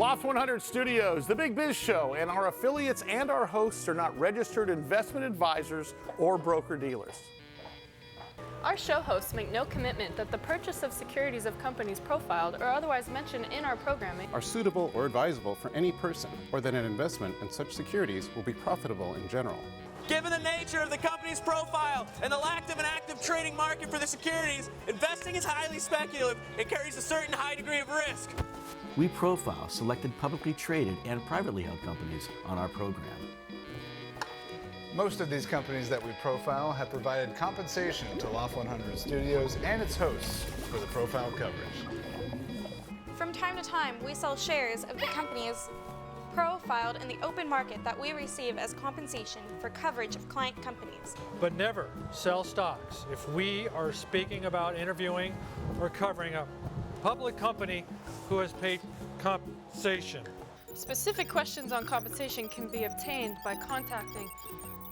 Loft 100 Studios, the Big Biz Show, and our affiliates and our hosts are not registered investment advisors or broker-dealers. Our show hosts make no commitment that the purchase of securities of companies profiled or otherwise mentioned in our programming are suitable or advisable for any person, or that an investment in such securities will be profitable in general. Given the nature of the company's profile and the lack of an active trading market for the securities, investing is highly speculative and carries a certain high degree of risk. We profile selected publicly traded and privately held companies on our program. Most of these companies that we profile have provided compensation to Loft 100 Studios and its hosts for the profile coverage. From time to time, we sell shares of the companies profiled in the open market that we receive as compensation for coverage of client companies. But never sell stocks if we are speaking about interviewing or covering a public company who has paid compensation. Specific questions on compensation can be obtained by contacting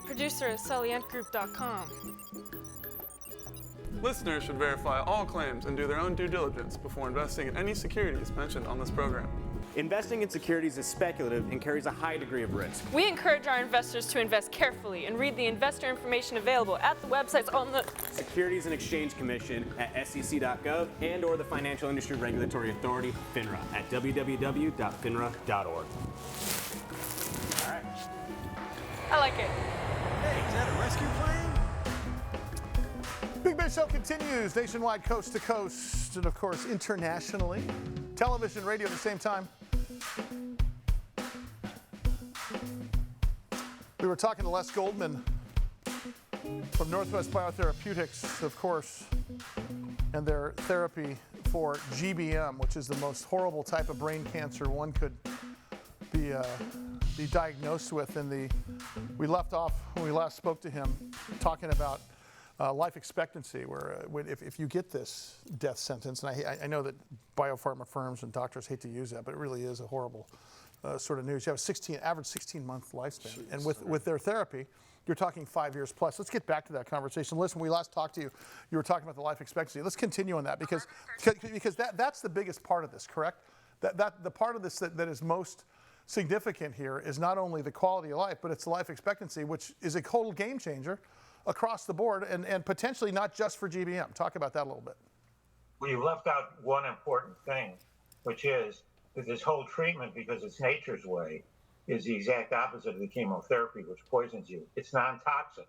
producer at sullyandgroup.com. Listeners should verify all claims and do their own due diligence before investing in any securities mentioned on this program. Investing in securities is speculative and carries a high degree of risk. We encourage our investors to invest carefully and read the investor information available at the websites on the Securities and Exchange Commission at sec.gov and or the Financial Industry Regulatory Authority, FINRA, at www.finra.org. All right. I like it. Hey, is that a rescue plane? Big Biz Show continues nationwide, coast to coast, and of course internationally. Television, radio at the same time. We were talking to Les Goldman from Northwest Biotherapeutics, of course, and their therapy for GBM, which is the most horrible type of brain cancer one could be diagnosed with. And we left off when we last spoke to him talking about life expectancy, where if you get this death sentence, and I know that biopharma firms and doctors hate to use that, but it really is a horrible sort of news. You have a average 16-month lifespan, and with their therapy, you're talking 5 years plus. Let's get back to that conversation. Listen, when we last talked to you, you were talking about the life expectancy. Let's continue on that because that's the biggest part of this, correct? That the part of this that is most significant here is not only the quality of life, but it's the life expectancy, which is a total game changer across the board and potentially not just for GBM. Talk about that a little bit. Well, you left out one important thing, which is that this whole treatment, because it's nature's way, is the exact opposite of the chemotherapy, which poisons you. It's non-toxic.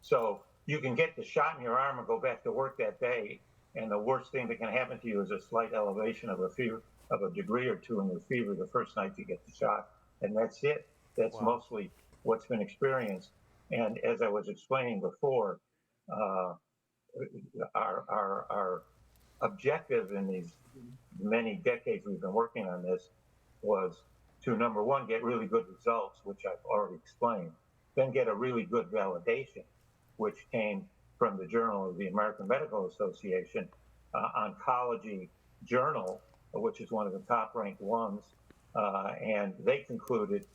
So you can get the shot in your arm and go back to work that day, and the worst thing that can happen to you is a slight elevation of a fever, of a degree or two in your fever the first night you get the shot. And that's it. That's mostly what's been experienced. And as I was explaining before, our objective in these many decades we've been working on this was to, number one, get really good results, which I've already explained, then get a really good validation, which came from the Journal of the American Medical Association, Oncology Journal, which is one of the top-ranked ones, and they concluded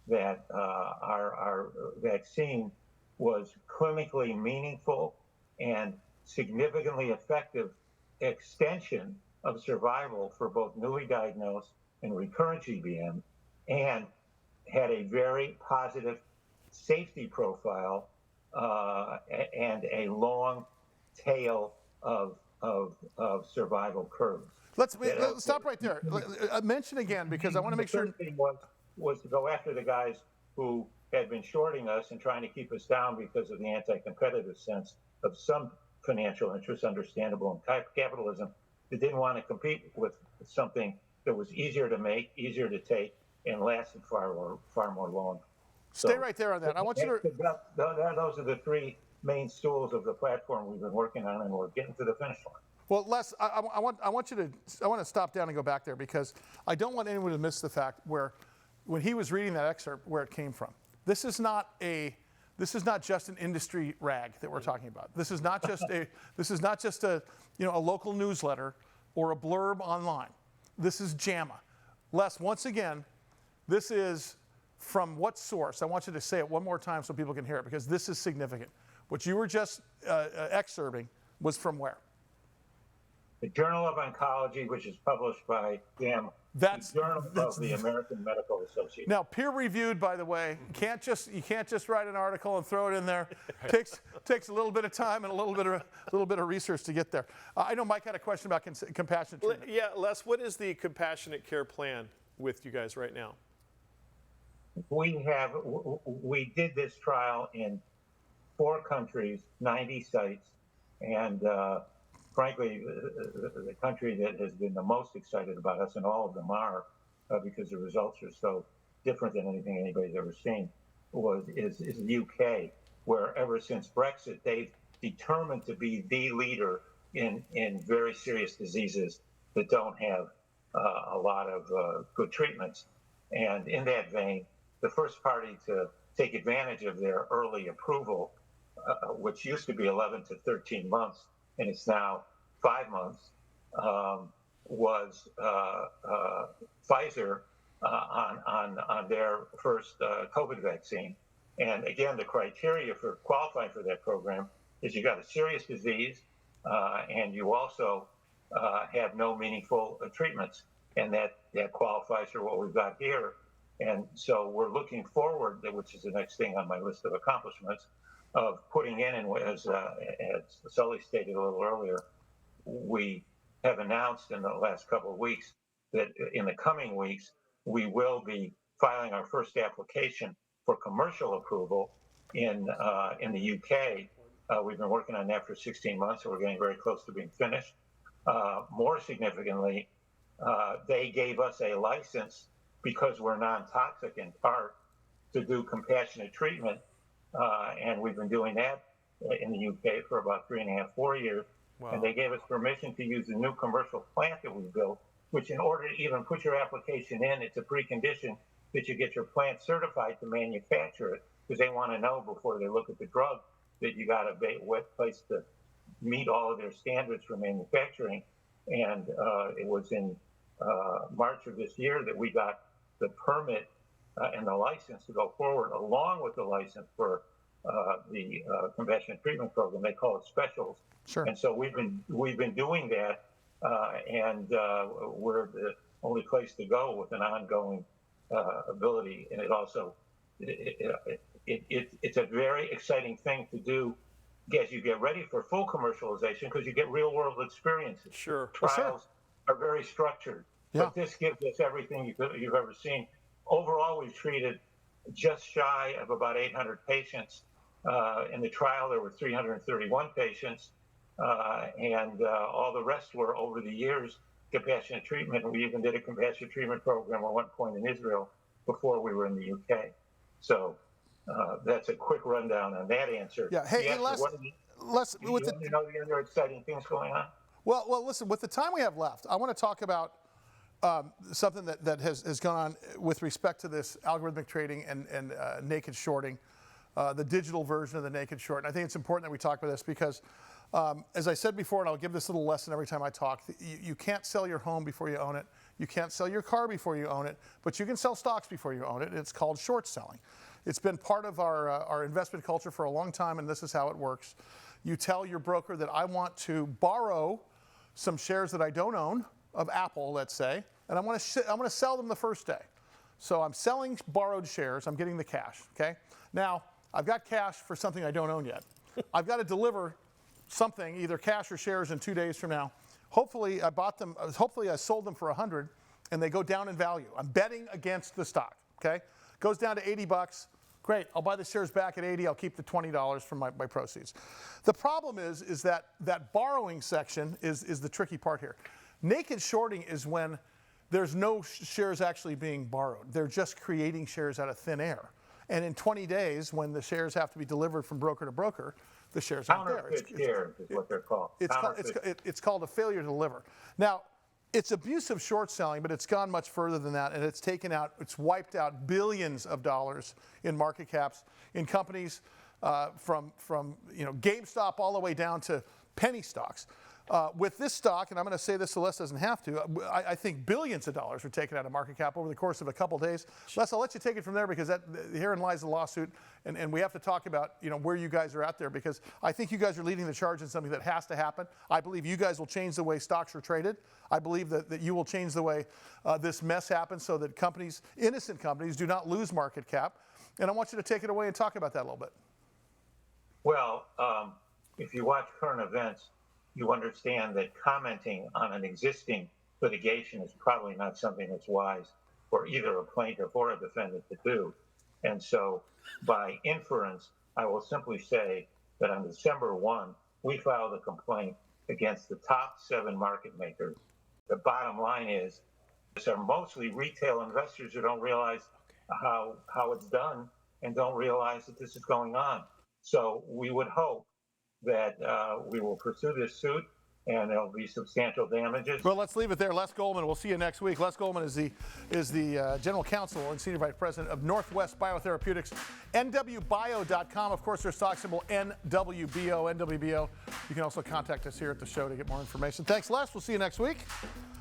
that our vaccine was clinically meaningful and significantly effective extension of survival for both newly diagnosed and recurrent GBM, and had a very positive safety profile and a long tail of survival curves. Let's stop right there. Mention again, because I want to make sure. The third thing was to go after the guys who had been shorting us and trying to keep us down because of the anti-competitive sense of some financial interests, understandable in capitalism, that didn't want to compete with something that was easier to make, easier to take, and lasted far more long. Stay right there on that. I want you to. Those are the three main stools of the platform we've been working on, and we're getting to the finish line. Well, Les, I want to stop down and go back there, because I don't want anyone to miss the fact where, when he was reading that excerpt, where it came from. This is not just an industry rag that we're talking about. This is not just a local newsletter or a blurb online. This is JAMA. Les, once again, this is from what source? I want you to say it one more time so people can hear it, because this is significant. What you were just excerpting was from where? the Journal of Oncology, which is published by the Journal of the American Medical Association. Now, peer-reviewed, by the way. You can't just write an article and throw it in there. Takes a little bit of time and a little bit of research to get there. I know Mike had a question about compassionate treatment. Yeah, Les, what is the compassionate care plan with you guys right now? We did this trial in 4 countries, 90 sites, and frankly, the country that has been the most excited about us, and all of them are, because the results are so different than anything anybody's ever seen, is the UK, where ever since Brexit, they've determined to be the leader in very serious diseases that don't have a lot of good treatments. And in that vein, the first party to take advantage of their early approval, which used to be 11 to 13 months, and it's now 5 months, was Pfizer on their first COVID vaccine. And again, the criteria for qualifying for that program is you got a serious disease, and you also have no meaningful treatments, and that qualifies for what we've got here. And so we're looking forward, which is the next thing on my list of accomplishments, of putting in, and as Sully stated a little earlier, we have announced in the last couple of weeks that in the coming weeks, we will be filing our first application for commercial approval in the UK. We've been working on that for 16 months, so we're getting very close to being finished. More significantly, they gave us a license, because we're non-toxic in part, to do compassionate treatment. And we've been doing that in the UK for about 3.5, 4 years. Wow. And they gave us permission to use the new commercial plant that we built, which in order to even put your application in, it's a precondition that you get your plant certified to manufacture it, because they want to know before they look at the drug that you got a wet place to meet all of their standards for manufacturing. And it was in March of this year that we got the permit and the license to go forward, along with the license for the compassionate treatment program. They call it specials. Sure. And so we've been doing that, and we're the only place to go with an ongoing ability. And it also it's a very exciting thing to do as you get ready for full commercialization, because you get real world experiences. Sure. Trials are very structured. Yeah. But this gives us everything you've ever seen. Overall, we've treated just shy of about 800 patients. In the trial, there were 331 patients, and all the rest were, over the years, compassionate treatment. And we even did a compassionate treatment program at one point in Israel before we were in the UK. So that's a quick rundown on that answer. Yeah. Hey, Les, you want to know the other exciting things going on? Well, listen, with the time we have left, I want to talk about something that has gone on with respect to this algorithmic trading and naked shorting, the digital version of the naked short. And I think it's important that we talk about this because, as I said before, and I'll give this little lesson every time I talk, you can't sell your home before you own it. You can't sell your car before you own it, but you can sell stocks before you own it. It's called short selling. It's been part of our investment culture for a long time, and this is how it works. You tell your broker that I want to borrow some shares that I don't own, of Apple, let's say, and I want to sell them the first day. So I'm selling borrowed shares. I'm getting the cash. Okay. Now I've got cash for something I don't own yet. I've got to deliver something, either cash or shares, in 2 days from now. Hopefully I bought them. Hopefully I sold them for 100, and they go down in value. I'm betting against the stock. Okay. Goes down to $80. Great. I'll buy the shares back at 80. I'll keep the $20 from my proceeds. The problem is that borrowing section is the tricky part here. Naked shorting is when there's no shares actually being borrowed. They're just creating shares out of thin air. And in 20 days, when the shares have to be delivered from broker to broker, the shares aren't there. Counterfeit shares is what they're called. It's called a failure to deliver. Now, it's abusive short selling, but it's gone much further than that, and it's wiped out billions of dollars in market caps in companies from GameStop all the way down to penny stocks. With this stock, and I'm going to say this so Les doesn't have to, I think billions of dollars were taken out of market cap over the course of a couple days. Les, I'll let you take it from there because herein lies the lawsuit, and we have to talk about where you guys are at there, because I think you guys are leading the charge in something that has to happen. I believe you guys will change the way stocks are traded. I believe that you will change the way this mess happens so that companies, innocent companies, do not lose market cap. And I want you to take it away and talk about that a little bit. Well, if you watch current events, you understand that commenting on an existing litigation is probably not something that's wise for either a plaintiff or a defendant to do. And so by inference, I will simply say that on December 1, we filed a complaint against the top 7 market makers. The bottom line is, these are mostly retail investors who don't realize how it's done and don't realize that this is going on. So we would hope that we will pursue this suit, and there'll be substantial damages. Well, let's leave it there. Les Goldman, we'll see you next week. Les Goldman is the General Counsel and Senior Vice President of Northwest Biotherapeutics. NWBio.com, of course, their stock symbol NWBO, NWBO. You can also contact us here at the show to get more information. Thanks, Les. We'll see you next week.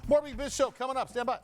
More Big Biz Show coming up. Stand by.